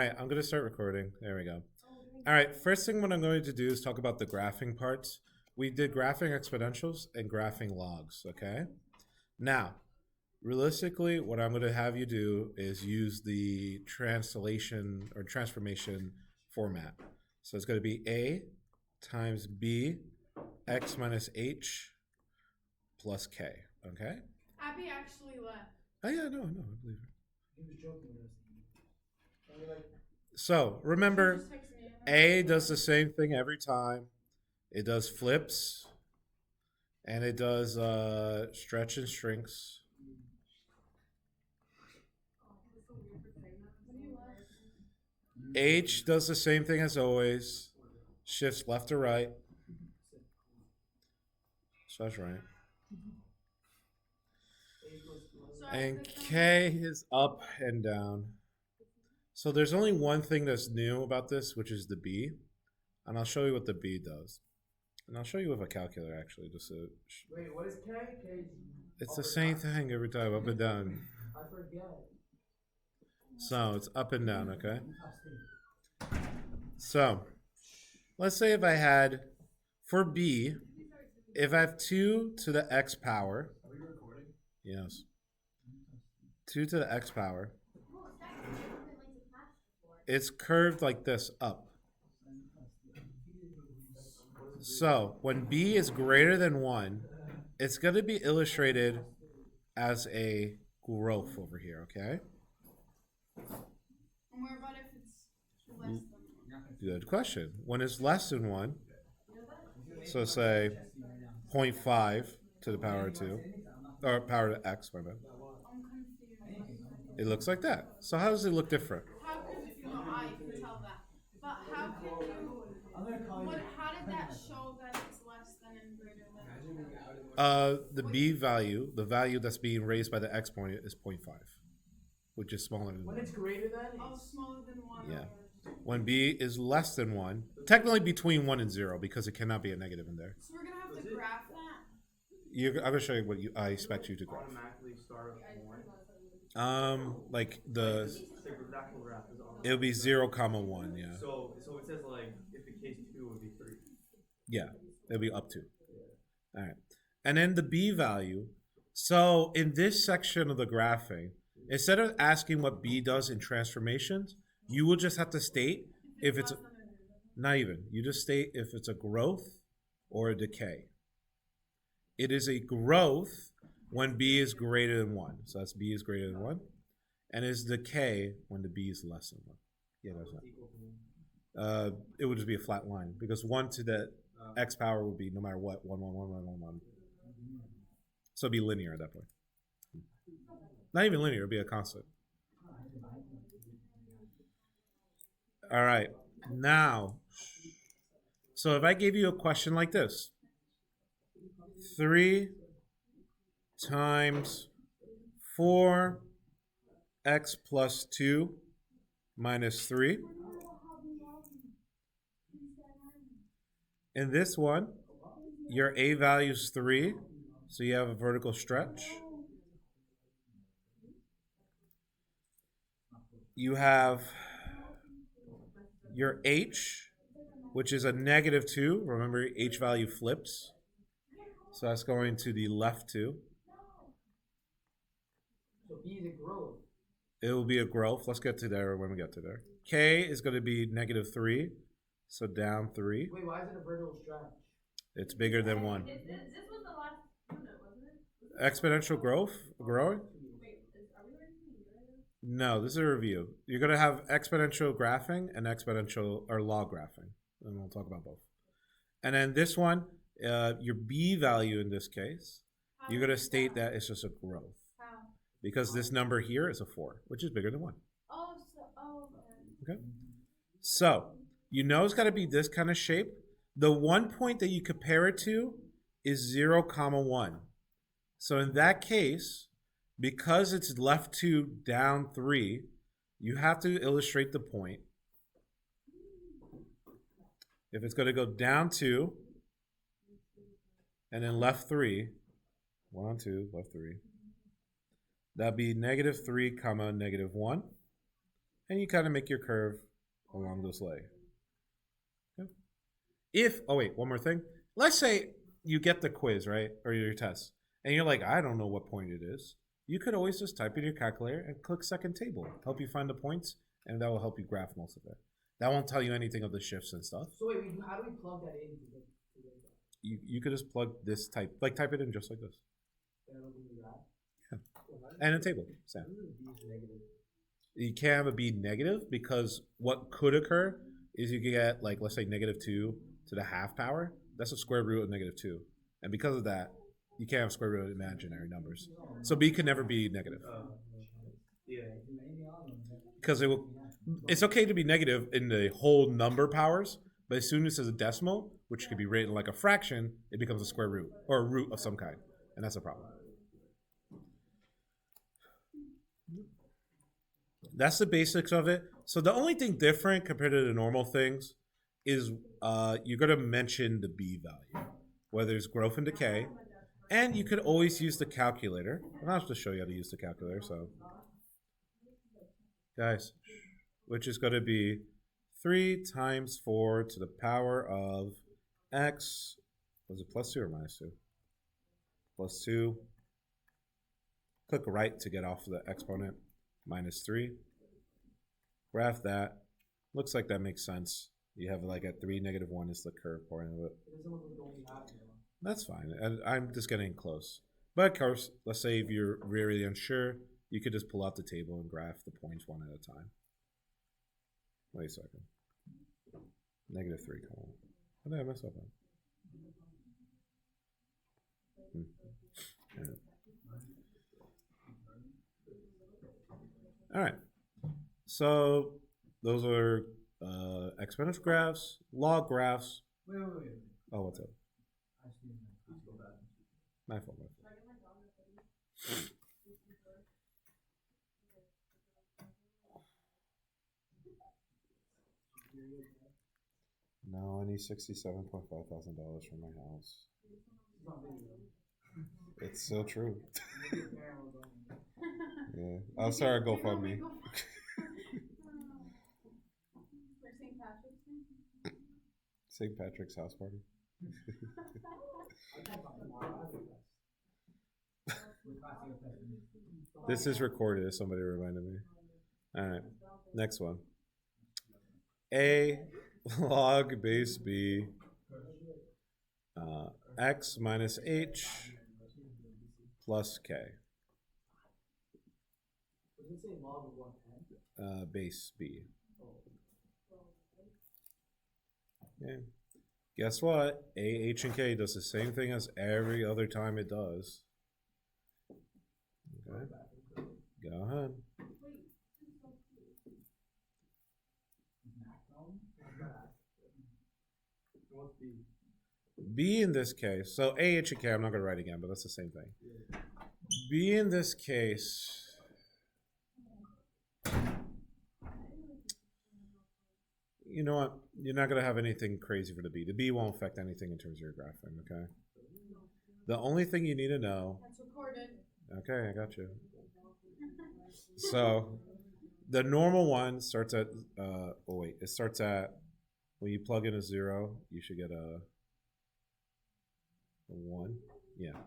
All right, I'm going to start recording. There we go. All right, first thing what I'm going to do is talk about the graphing parts. We did graphing exponentials and graphing logs, okay? Now, realistically, what I'm going to have you do is use the translation or transformation format. So it's going to be A times B x minus h plus k, okay? Abby actually left. Oh, yeah, no, I believe it. He was joking with us. I mean, like, So remember, A does the same thing every time. It does flips, and it does stretch and shrinks. H does the same thing as always. Shifts left to right. So that's right. And K is up and down. So there's only one thing that's new about this, which is the B. And I'll show you what the B does. And I'll show you with a calculator, actually. wait, what is K? K. It's the same thing every time, up and down. I forget. So it's up and down, okay? So let's say if I had, for B, if I have 2 to the x power. Are we recording? Yes. 2 to the x power. It's curved like this up. So when B is greater than 1, it's going to be illustrated as a growth over here, okay? And what about if it's less than 1? Good question. When it's less than 1, so say 0.5 to the power of 2, or power to x, my bad. I'm confused. It looks like that. So how does it look different? How could I can tell that. But how can you how did that show that it's less than and greater than? The B value, the value that's being raised by the x point is 0.5, which is smaller than 1. When it's greater than? Oh, smaller than 1. Yeah. When B is less than 1, technically between 1 and 0, because it cannot be a negative in there. So we're gonna have to graph that. I'm gonna show you what I expect you to graph. Automatically start at 1. Like the The graphical graph is on. it'll be 0, 1, yeah. So it says like if the case 2 would be 3. Yeah, it'll be up to. All right. And then the B value. So in this section of the graphing, instead of asking what B does in transformations, you will just have to state if it's not even. You just state if it's a growth or a decay. It is a growth when B is greater than 1. So that's B is greater than 1. And is decay when the B is less than 1. Yeah, that's not. It would just be a flat line because 1 to the x power would be no matter what 1 1 1 1 1 1. So it'd be linear at that point. Not even linear, it'd be a constant. All right. Now, so if I gave you a question like this, 3 times 4x plus 2 minus 3. In this one, your A value is 3, so you have a vertical stretch. You have your H, which is a negative 2. Remember, H value flips. So that's going to the left 2. So B is a growth. It will be a growth. Let's get to there when we get to there. K is going to be negative 3. So down 3. Wait, why is it a vertical stretch? It's bigger than 1. This was the last unit, wasn't it? Exponential growth? Growing? Wait, are we ready to do it? No, this is a review. You're going to have exponential graphing and exponential or log graphing. And we'll talk about both. And then this one, your B value in this case, you're going to state that it's just a growth. How? Because this number here is a 4, which is bigger than 1. Okay. So, you know it's got to be this kind of shape. The one point that you compare it to is 0, 1. So in that case, because it's left 2, down 3, you have to illustrate the point. If it's going to go down 2, and then left 3, 1, 2, left 3, that'd be negative 3, comma, negative 1. and you kind of make your curve along this leg. Okay. If, oh wait, one more thing. Let's say you get the quiz, right? Or your test, and you're like, I don't know what point it is. You could always just type in your calculator and click second table. Help you find the points, and that will help you graph most of it. That won't tell you anything of the shifts and stuff. So wait, how do we plug that in to get that? You could just plug this type it in just like this. Then it'll be the graph? Yeah. And a table, Sam. You can't have a b negative because what could occur is you could get, like, let's say -2 to the half power. That's a square root of -2. And because of that, you can't have square root of imaginary numbers. So b can never be negative. Yeah. Because it's okay to be negative in the whole number powers, but as soon as it's a decimal, which could be written like a fraction, it becomes a square root or a root of some kind. And that's a problem. That's the basics of it. So the only thing different compared to the normal things is you're going to mention the b value, whether it's growth and decay. And you could always use the calculator. I'll have to show you how to use the calculator. So, guys, which is going to be 3 times 4 to the power of x. Was it plus 2 or minus 2? Plus 2. Click right to get off the exponent. Minus 3. Graph that. Looks like that makes sense. You have like at 3, -1 is the curve part of it. That's fine. I'm just getting close. But of course, let's say if you're really unsure, you could just pull out the table and graph the points one at a time. Wait a second. -3, come on. What did I mess up on? Yeah. All right. So those are exponential graphs, log graphs. Wait. Oh, what's up? My fault. No, I need $67.5 thousand for my house. It's so true. Yeah, I'll start a GoFundMe. St. Patrick's house party. This is recorded, as somebody reminded me. All right, next one. A log base b x minus h plus k. Does it say log of what? Base b. Yeah. Guess what? A, H, and K does the same thing as every other time it does. Okay. Go ahead. B in this case, so A, H, and K, I'm not going to write again, but that's the same thing. B in this case, you know what? You're not going to have anything crazy for the B. The B won't affect anything in terms of your graphing, okay? The only thing you need to know... That's recorded. Okay, I got you. So, the normal one starts at... it starts at... When you plug in a 0, you should get a 1. Yeah.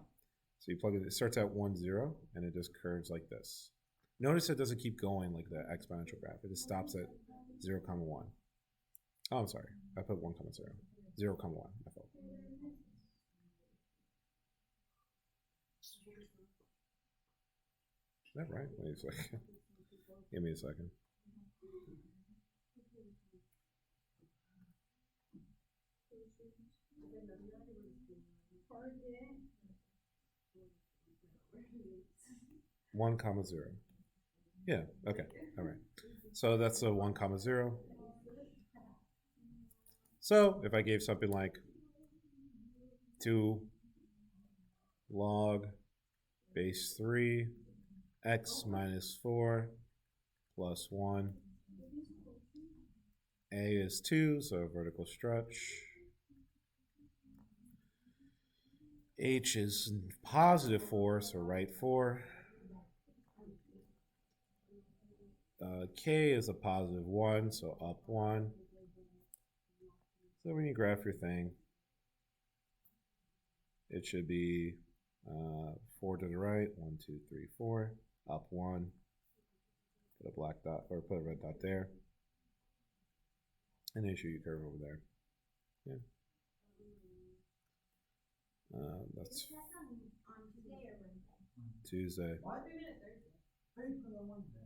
So you plug it starts at 1, 0, and it just curves like this. Notice it doesn't keep going like the exponential graph. It just stops at 0, 1. Oh, I'm sorry. I put 1, 0. 0, 1. My fault. Is that right? Wait a second. Give me a second. One comma 0. Yeah. Okay. All right. So that's a 1, 0. So if I gave something like 2 log base 3 x minus 4 plus 1. A is 2, so vertical stretch. H is positive 4, so right 4. K is a positive 1, so up 1. So when you graph your thing, it should be 4 to the right, 1, 2, 3, 4, up 1. Put a black dot, or put a red dot there. And then shoot your curve over there. Yeah. That's Tuesday. What? How do you put it on Wednesday?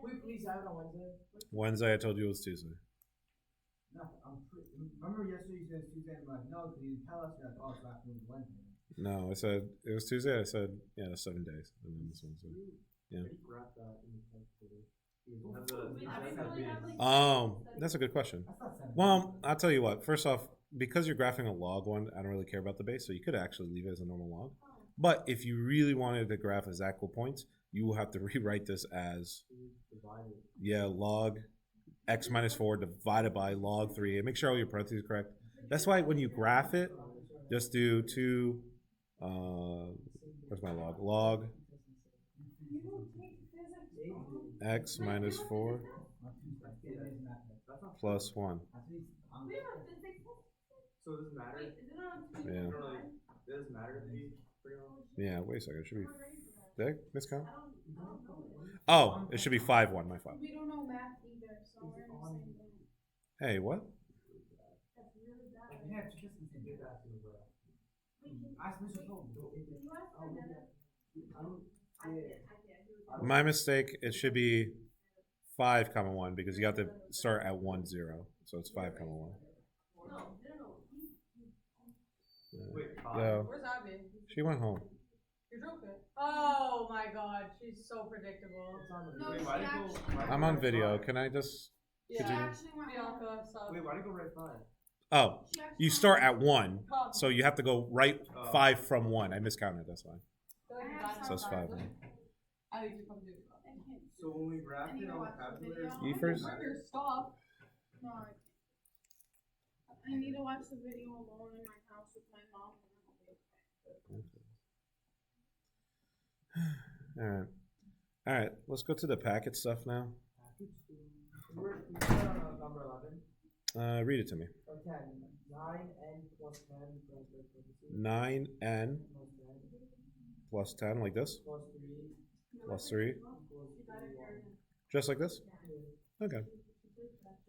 Wait, please have it on Wednesday. Wednesday, I told you it was Tuesday. No, remember yesterday you said it's Tuesday, I'm like, no, because you tell us that, oh, it's not Wednesday. No, I said it was Tuesday. I said, yeah, 7 days. And then this Wednesday. Yeah. That's a good question. Well, I'll tell you what. First off, because you're graphing a log one, I don't really care about the base, so you could actually leave it as a normal log. But if you really wanted to graph exact points, you will have to rewrite this as log x minus 4 divided by log 3, and make sure all your parentheses are correct. That's why when you graph it, just do 2. Where's my log? Log x minus 4 plus 1. So it doesn't matter? Yeah. It doesn't matter to me? Yeah, wait a second. It should be. Did I miscount? Oh, it should be 5-1. My fault. We don't know math either, so we're in the same thing. Hey, what? Yeah, it's just get that to me, bro. Ask Mr. Cole. My mistake. It should be 5, 1 because you have to start at 1, 0. So it's 5, 1. Yeah. Where's Abby? She went home. You're joking. Oh my god, she's so predictable. No, she actually. I'm on video. Can I just Yeah. continue? Actually went home. Bianca, so. Wait, why did you go right 5? Oh, She actually you went start home. at 1, so you have to go right 5 from 1. I miscounted. That's why. So it's 5. I need to come do it. So when we graphed it on the calculator, You first. Stop. No, I can't. I need to watch the video alone in my house with my mom. All right. Let's go to the packet stuff now. we're on number 11. Read it to me. Or 10. 9n plus 10 plus 9n plus 10, like this. plus 3 Plus 3, equals 1. just like this. Okay.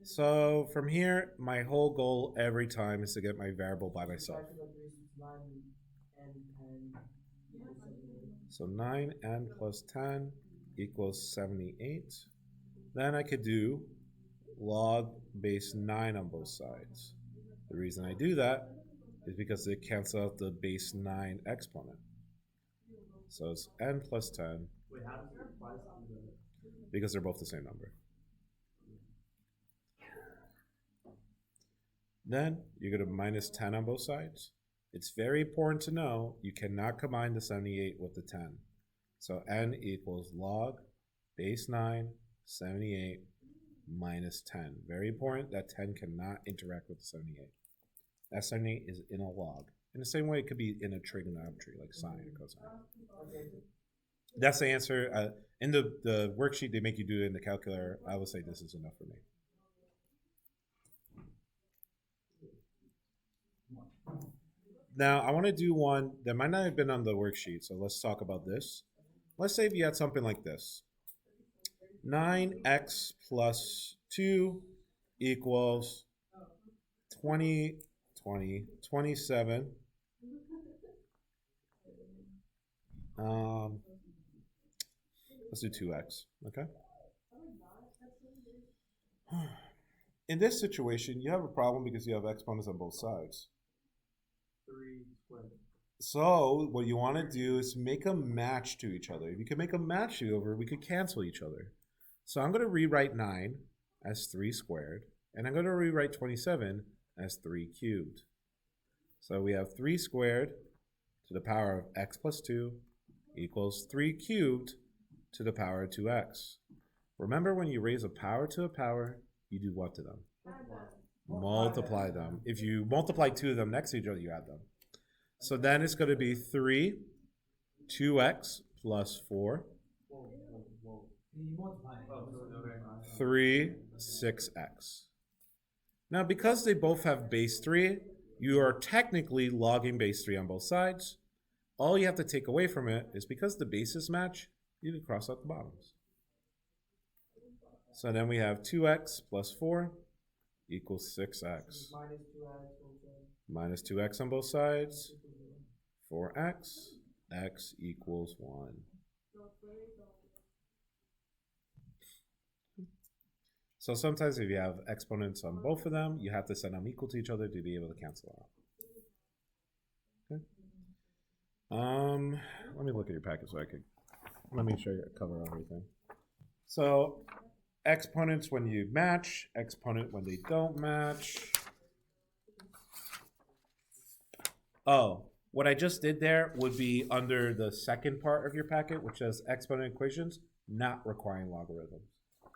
So from here, my whole goal every time is to get my variable by myself. So 9n plus 10 equals 78. Then I could do log base 9 on both sides. The reason I do that is because it cancels out the base 9 exponent. So it's n plus 10. Wait, how does it apply to Because they're both the same number. Then you go to minus 10 on both sides. It's very important to know you cannot combine the 78 with the 10. So n equals log base 9, 78 minus 10. Very important that 10 cannot interact with the 78. That 78 is in a log. In the same way it could be in a trigonometry like sine or cosine. That's the answer. In the worksheet, they make you do it in the calculator. I would say this is enough for me. Now, I want to do one that might not have been on the worksheet, so let's talk about this. Let's say if you had something like this. 9x plus 2 equals 27. Let's do 2x, okay? In this situation, you have a problem because you have exponents on both sides. 3 squared. So what you want to do is make a match to each other. If you can make a match to each other, we could cancel each other. So I'm going to rewrite 9 as 3 squared, and I'm going to rewrite 27 as 3 cubed. So we have 3 squared to the power of x plus 2 equals 3 cubed to the power of 2x. Remember, when you raise a power to a power, you do what to them? Multiply them. If you multiply 2 of them next to each other, you add them. So then it's going to be 3, 2x plus 4. You multiply it. Oh, so no very much. 3, 6x. Now, because they both have base 3, you are technically logging base 3 on both sides. All you have to take away from it is because the bases match, you can cross out the bottoms. So then we have 2x plus 4 equals 6x. Minus 2x on both sides. 4x. X equals 1. So sometimes if you have exponents on both of them, you have to set them equal to each other to be able to cancel out. Okay. Let me look at your packet so I can, let me show you, cover everything. So exponents when you match, exponent when they don't match. Oh, what I just did there would be under the second part of your packet, which says exponent equations not requiring logarithms.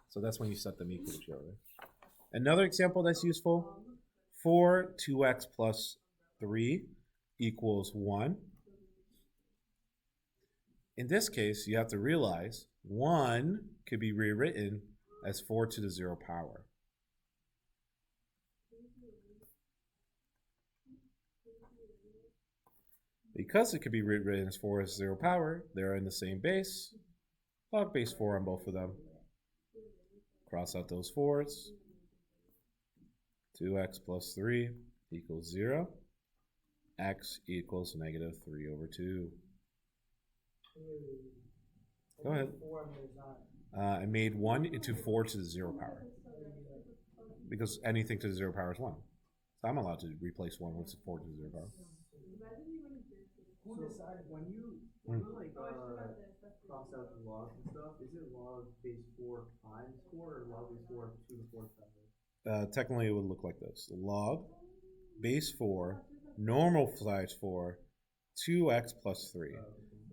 So that's when you set them equal to each other. Another example that's useful, 4 2x plus 3 equals 1. In this case, you have to realize 1 could be rewritten as 4 to the 0 power. Because it could be rewritten as 4 to the 0 power, they're in the same base. Log base 4 on both of them. Cross out those 4's. 2x plus 3 equals 0. X equals negative 3 over 2. Go ahead. I made 1 into 4 to the 0 power. Because anything to the 0 power is 1. So I'm allowed to replace 1 with 4 to the 0 power. Who decided when you like cross out the logs and stuff? Is it log base 4 times 4 or log base 4 to the 4th power? Technically, it would look like this: log base 4, normal size 4, 2x plus 3.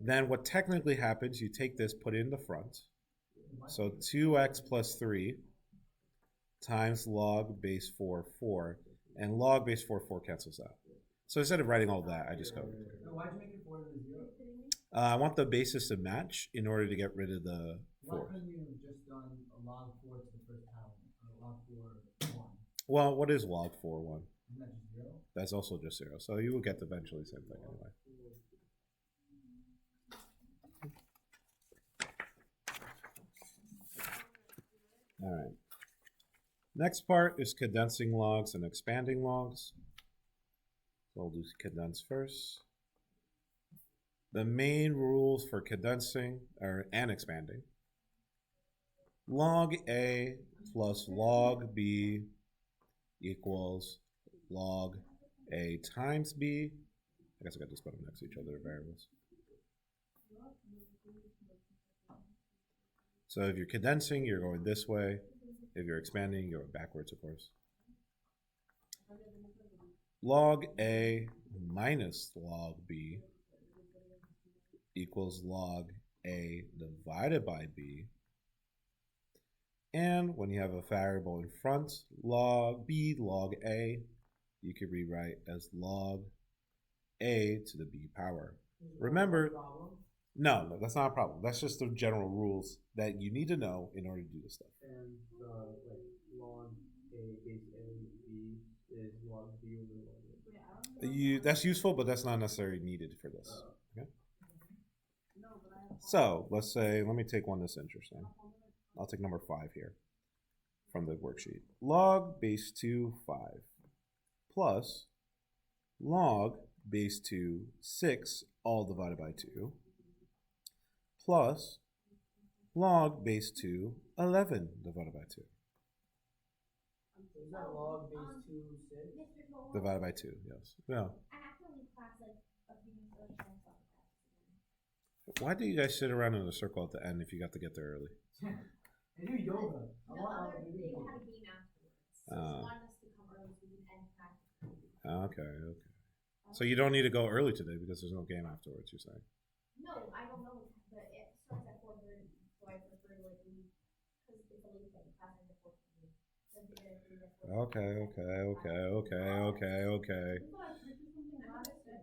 Then what technically happens? You take this, put it in the front. So 2x plus 3 times log base 4 4, and log base 4 4 cancels out. So instead of writing all that, I just covered it. Why'd you make it 4 to the 0? I want the bases to match in order to get rid of the 4. Why couldn't you have just done a log 4 to the first power, or log 4 1? Well, what is log 4 1? Isn't that just 0? That's also just 0. So you will get eventually the same thing anyway. All right. Next part is condensing logs and expanding logs. So I'll do condense first. The main rules for condensing and expanding. Log A plus log B equals log A times B. I guess I got to put them next to each other, variables. So if you're condensing, you're going this way. If you're expanding, you're going backwards, of course. Log A minus log B equals log A divided by B. And when you have a variable in front, log B log A, you can rewrite as log A to the B power. Remember, no, that's not a problem. That's just the general rules that you need to know in order to do this stuff. And like log A base A B is log B over log A. That's useful, but that's not necessarily needed for this. Okay? So let's say, let me take one that's interesting. I'll take number 5 here from the worksheet. Log base 2 5 plus log base 2 6 all divided by 2 plus log base 2 11 divided by 2. Is that log base 2 6? Divided by 2, yes. Yeah. Why do you guys sit around in a circle at the end if you got to get there early? They do yoga. Okay. So you don't need to go early today because there's no game afterwards, you're saying? No, I don't know, but it starts at 4:30, so I prefer to leave because it's a late thing. Class ends at 4:30. Okay.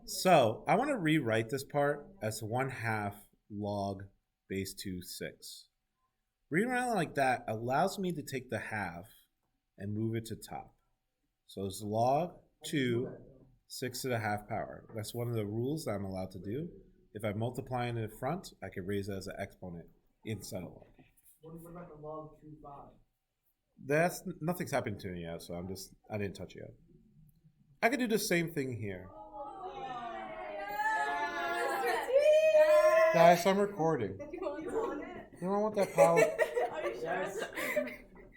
So I want to rewrite this part as 1/2 log base 2 6. Reading around like that allows me to take the half and move it to top. So it's log 2, 6 to the half power. That's one of the rules that I'm allowed to do. If I multiply it in the front, I can raise it as an exponent inside of log. What about the log 2, 5? That's nothing's happened to me yet, so I didn't touch it yet. I could do the same thing here. Guys, I'm recording. You don't want that power. Yes.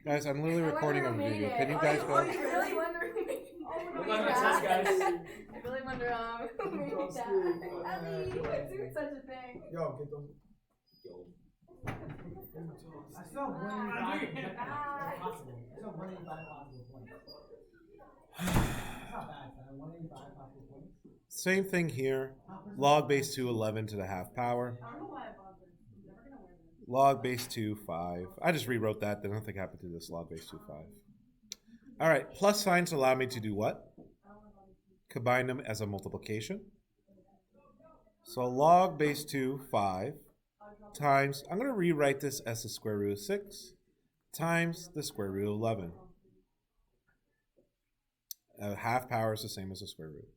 Guys, I'm literally recording on video. Can you guys go? really wondering. We're going to test, guys. I really wonder who made that. Ellie, you would do such a thing. Yo, get those. I still have 185 possible. I still have 185 possible points. It's not bad, son. 185 possible points. Same thing here. Log base 2, 11 to the half power. I don't know why I bought this. I'm never gonna wear this. Log base 2, 5. I just rewrote that. Then nothing happened to this log base 2, 5. All right. Plus signs allow me to do what? Combine them as a multiplication. So log base 2, 5 times, I'm going to rewrite this as the square root of 6 times the square root of 11. Half power is the same as the square root.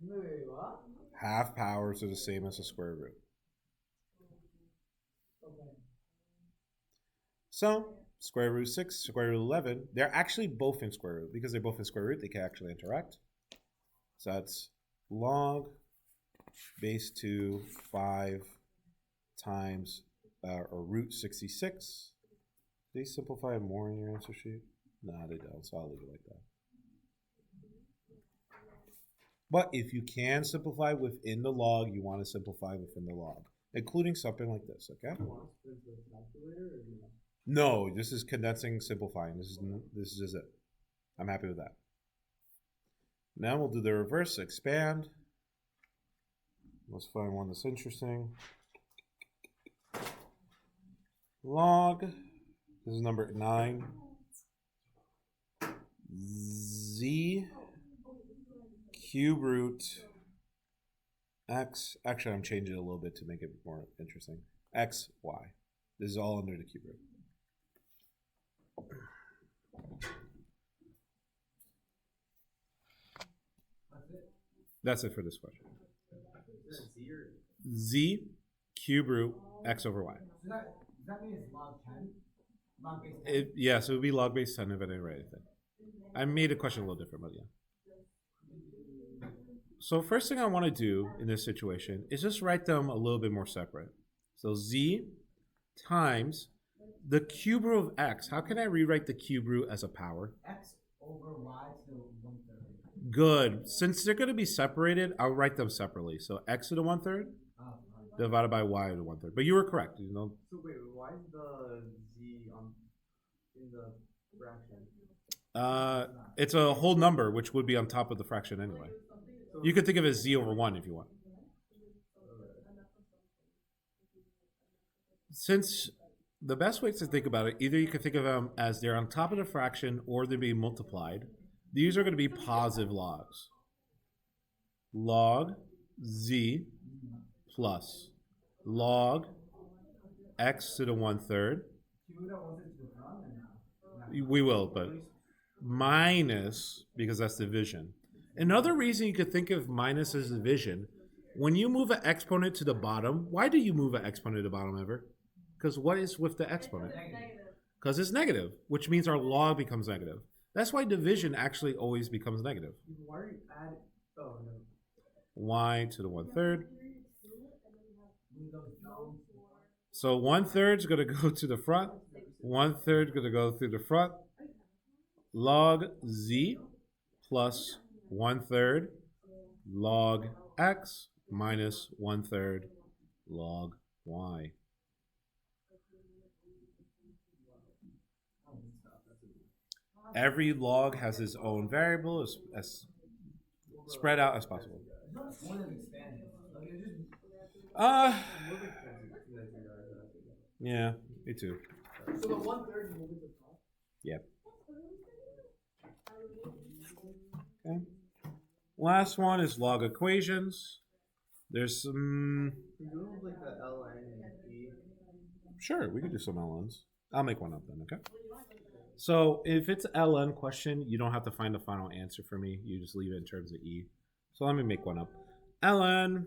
Wait, what? Half powers are the same as the square root. Okay. So, square root 6, square root 11, they're actually both in square root. Because they're both in square root, they can actually interact. So that's log base 2, 5 times, or root 66. Do they simplify more in your answer sheet? No, they don't, so I'll leave it like that. But if you can simplify within the log, you want to simplify within the log, including something like this, okay? No, this is condensing, simplifying. This is just it. I'm happy with that. Now we'll do the reverse, expand. Let's find one that's interesting. Log, this is number 9. Z cube root x, actually I'm changing it a little bit to make it more interesting. X, y. This is all under the cube root. That's it for this question. Z cube root x over y. So does that mean it's log 10? Log base 10? Yeah, so it would be log base 10 if I didn't write anything. I made the question a little different, but yeah. So first thing I want to do in this situation is just write them a little bit more separate. So z times the cube root of x. How can I rewrite the cube root as a power? X over y to 1/3. Good. Since they're going to be separated, I'll write them separately. So x to the 1/3 divided by y to the 1/3. But you were correct. You know. So wait, why is the z in the fraction? It's a whole number, which would be on top of the fraction anyway. You could think of it as z over 1 if you want. Since the best way to think about it, either you could think of them as they're on top of the fraction or they're being multiplied. These are going to be positive logs. Log z plus log x to the 1/3. We will, but minus, because that's division. Another reason you could think of minus as division, when you move an exponent to the bottom, why do you move an exponent to the bottom ever? Because what is with the exponent? Because it's negative, which means our log becomes negative. That's why division actually always becomes negative. Why are you adding? Oh, no. Y to the 1/3. So 1/3 is going to go to the front. 1/3 is going to go through the front. Log z plus 1/3 log x minus 1/3 log y. Every log has its own variable as spread out as possible. Yeah, me too. So the 1/3 is moving to the top? Yeah. Okay. Last one is log equations. There's some. Can you move like the ln and e? Sure, we could do some LNs. I'll make one up then, okay? So if it's LN question, you don't have to find the final answer for me. You just leave it in terms of E. So let me make one up. LN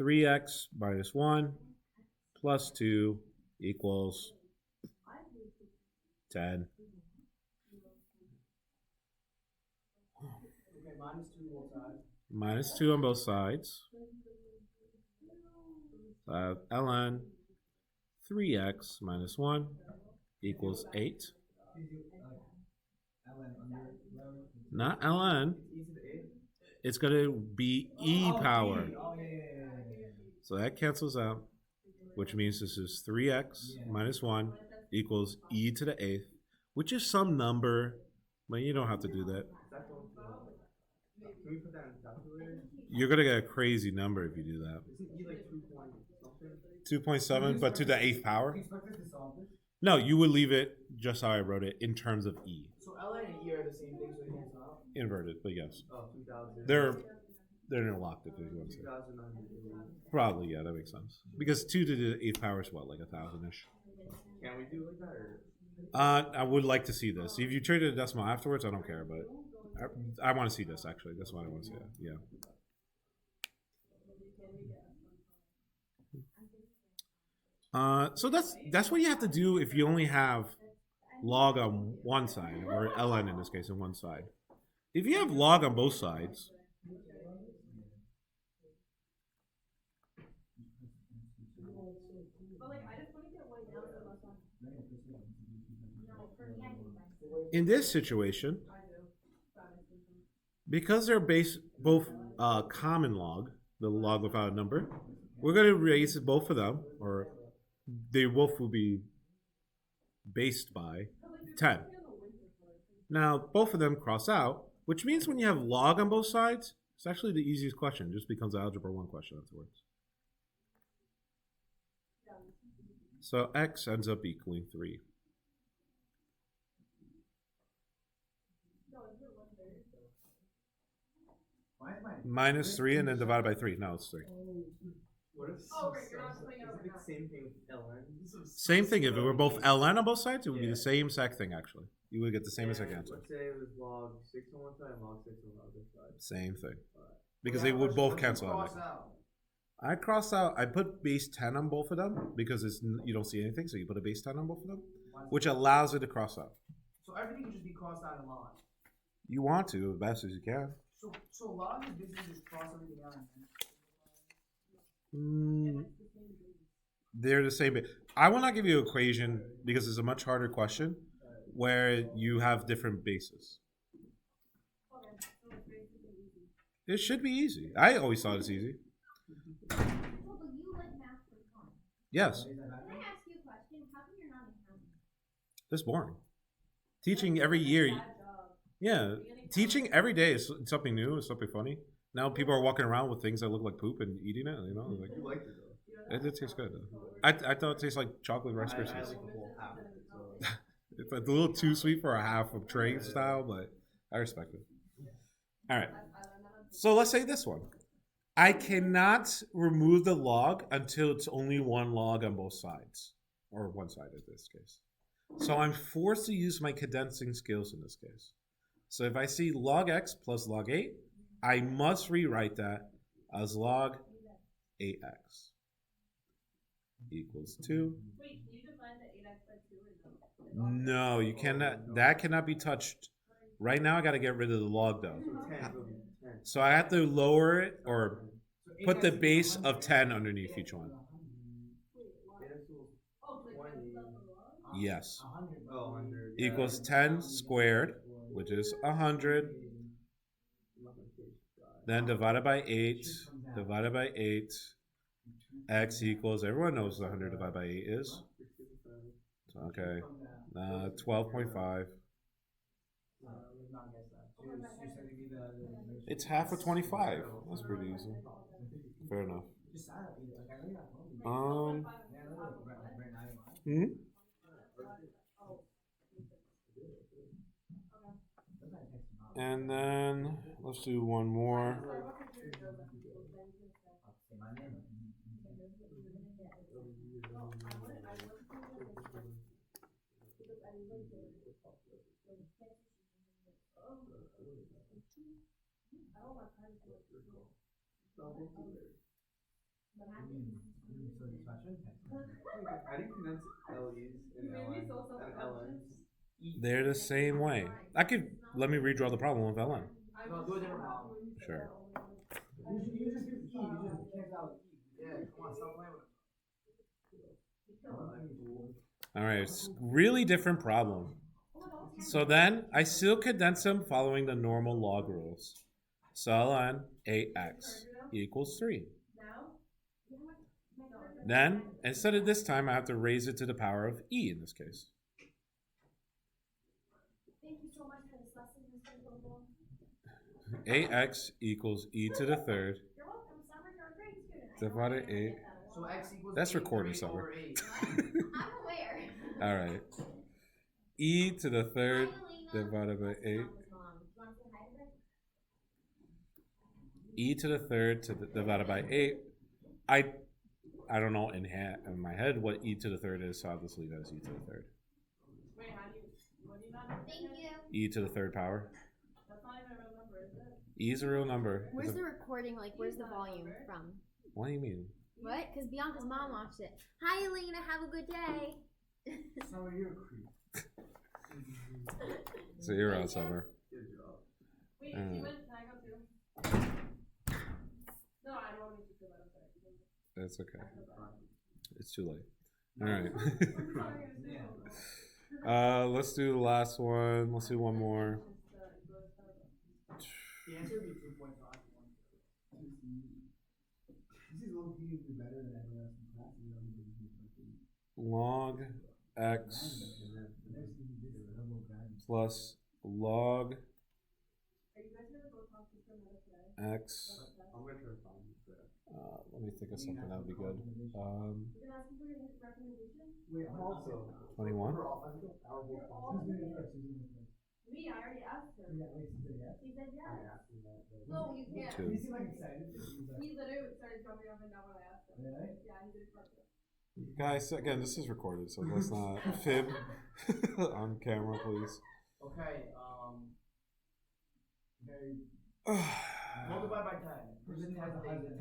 3x minus 1 plus 2 equals 10. Okay, minus 2 on both sides. Minus 2 on both sides. Ln 3x minus 1 equals 8. ln under level. Not ln. E to the 8? It's going to be e power. Oh, yeah. So that cancels out, which means this is 3x minus 1 equals e to the 8th, which is some number, but you don't have to do that. Is that going to, can we put that in the calculator? You're going to get a crazy number if you do that. Isn't E like 2 point something? 2.7, but to the 8th power? Do you expect us to solve this? No, you would leave it just how I wrote it in terms of e. So ln and E are the same thing, so they cancel out? Inverted, but yes. Oh, 2000. They're interlocked if you want to say. 2,980. Probably, yeah, that makes sense. Because 2 to the 8th power is what, like 1,000-ish? Can we do like that or? I would like to see this. If you traded a decimal afterwards, I don't care, but I want to see this, actually. That's what I want to see. Yeah. So that's what you have to do if you only have log on one side, or ln in this case on one side. If you have log on both sides, in this situation, because they're both common log, the log without a number, we're going to raise both of them, or they both will be based by 10. Now, both of them cross out, which means when you have log on both sides, it's actually the easiest question. It just becomes an algebra 1 question afterwards. So x ends up equaling 3. Minus 3 and then divided by 3. No, it's 3. What if? Oh, right, you're not putting it Is over it the same thing with ln? Same thing. If it were both ln on both sides, it would be the same exact thing, actually. You would get the same exact answer. Let's say it was log 6 on one side and log 6 on the other side. Same thing. Because they would both cancel out. I cross out, I put base 10 on both of them because you don't see anything, so you put a base 10 on both of them, which allows it to cross out. So everything can just be crossed out in log. You want to, as best as you can. So log is basically just cross everything out. They're the same. I will not give you an equation because it's a much harder question where you have different bases. It should be easy. I always thought it's easy. Yes. Can I ask you a question? How come you're not an accountant? That's boring. Teaching every year. Yeah. Teaching every day is something new, is something funny. Now people are walking around with things that look like poop and eating it. You know, like, You liked it though. it tastes good. I thought it tastes like chocolate Rice I Krispies. like the whole half of it, so. It's a little too sweet for a half of tray style, but I respect it. All right. So let's say this one. I cannot remove the log until it's only one log on both sides, or one side in this case. So I'm forced to use my condensing skills in this case. So if I see log x plus log 8, I must rewrite that as log 8x equals 2. Wait, can you define the 8x by 2 or no? No, you cannot. That cannot be touched. Right now, I got to get rid of the log though. So 10. So I have to lower it or put the base of 10 underneath each one. Yes. Oh, 100. Equals 10 squared, which is 100. Then divided by 8. Divided by 8. X equals, everyone knows what 100 divided by 8 is. Okay. 12.5. It's half of 25. That's pretty easy. Fair enough. And then let's do one more. So I shouldn't text. How do you pronounce LEs and You made me so LNs? And self-conscious. LNs? They're the same way. I could let me redraw the problem with LN. No, do a different problem. Sure. You just do E. You just cancel out E. Yeah, come on, stop playing with it. All right, it's really different problem. So then I still condense them following the normal log rules. So ln 8x equals 3. Then, instead of this time, I have to raise it to the power of e in this case. Thank you so much for this lesson, Mr. Bobo. 8x equals e to the third You're welcome, Summer. You're a great student. divided 8. So X equals That's 8, recorded, 3 Summer. over 8. I'm aware. All right. E to the third Hi, Elena. divided by 8. Do you want to say hi to her? E to the third divided by 8. I don't know in my head what e to the third is, so I'll just leave it as e to the third. Wait, how do you, what do you not? Thank you. E to the third power. That's not even a real number, is it? E is a real number. Where's It's a- the recording? Like, where's the volume from? what do you mean? What? Because Bianca's mom watched it. Hi, Elena. Have a good day. Summer, you're a creep. So you're out, Summer. Good job. Wait, Uh. can I go too? No, I don't want to do that. I'm sorry. That's okay. It's too late. All right. Let's do the last one. Let's do one more. The answer would be 2.5. This is low key usually better than everyone else in class. Log x plus log x. I'm gonna try to find this there. Let me think of something that would be good. You're going to ask him for your recommendation? Wait, I'm Also, 21. Me, I already asked him. He said yes. I asked him that. But No, you can't. Two. You seem like excited. He literally started jumping up and down when I asked him. Really? Yeah, he did a cartwheel. Guys, again, this is recorded, so let's not fib on camera, please. Okay, multiply by 10. Person has a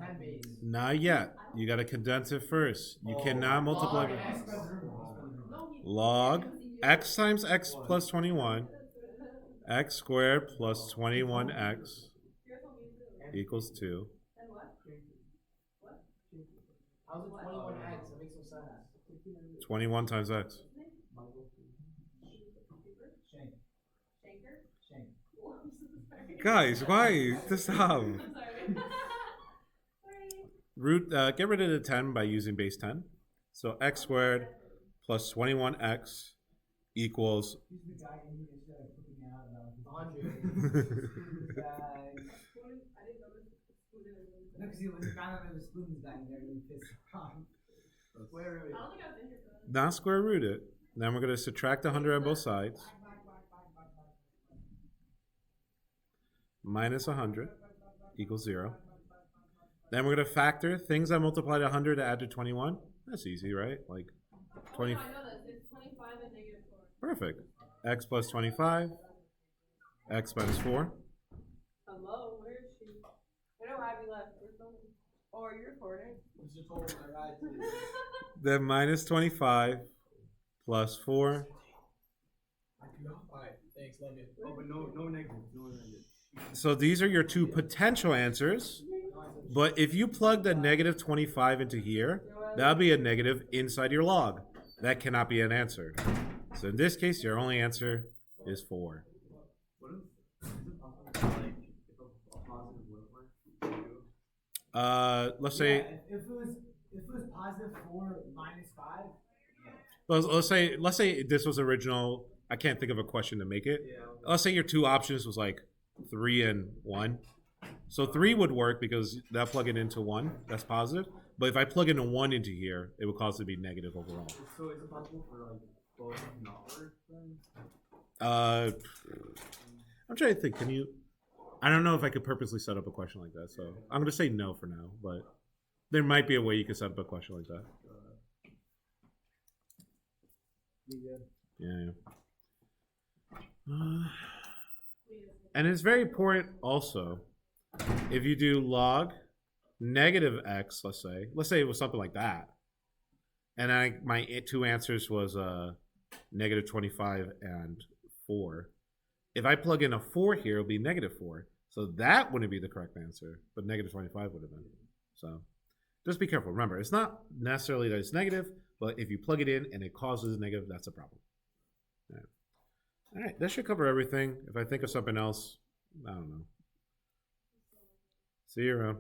10 base. Not yet. You gotta condense it first. You cannot multiply Log by X. No, he log x times x plus 21 x squared plus 21x Here's what we do. equals 2. And what? How's it 21x? That makes no sense. 21 times x. Shank. Shanker? Shank. Oh, I'm so sorry. Guys, why? Just stop. I'm sorry. Sorry. Get rid of the 10 by using base 10. So x squared plus 21x equals He's the guy in here that's flipping me out about his 100. I didn't know this excluded anyone. No, because he was found out there was spoons guy in there and he pissed off. Square root. I don't think I was in here for that. not square root it. Then we're going to subtract 100 on both sides. Minus 100 equals 0. Then we're going to factor things that multiply to 100 to add to 21. That's easy, right? Like 20. Oh, no, I know this. It's 25 and negative 4. Perfect. X plus 25. X minus 4. Hello, where is she? I know Abby left. Where's someone? Oh, are you recording? Mr. Toll, my ride, please. Then minus 25 plus 4. Alright, thanks, love you. Oh, but no negative. No negative. So these are your two potential answers. But if you plug the negative 25 into here, that'll be a negative inside your log. That cannot be an answer. So in this case, your only answer is 4. What is it possible, like, if a positive wouldn't work? Let's say, if it was positive 4 minus 5, let's say this was original. I can't think of a question to make it. Yeah. Let's say your two options was like 3 and 1. So 3 would work because that plug it into 1. That's positive. But if I plug in a 1 into here, it would cause it to be negative overall. So is it possible for like both to not work then? I'm trying to think. Can you? I don't know if I could purposely set up a question like that. So I'm going to say no for now. But there might be a way you could set up a question like that. Yeah. And it's very important also, if you do log negative x, let's say it was something like that, and my two answers was negative 25 and 4. If I plug in a 4 here, it'll be negative 4. So that wouldn't be the correct answer, but negative 25 would have been. So just be careful. Remember, it's not necessarily that it's negative, but if you plug it in and it causes negative, that's a problem. All right, that should cover everything. If I think of something else, I don't know. See you around.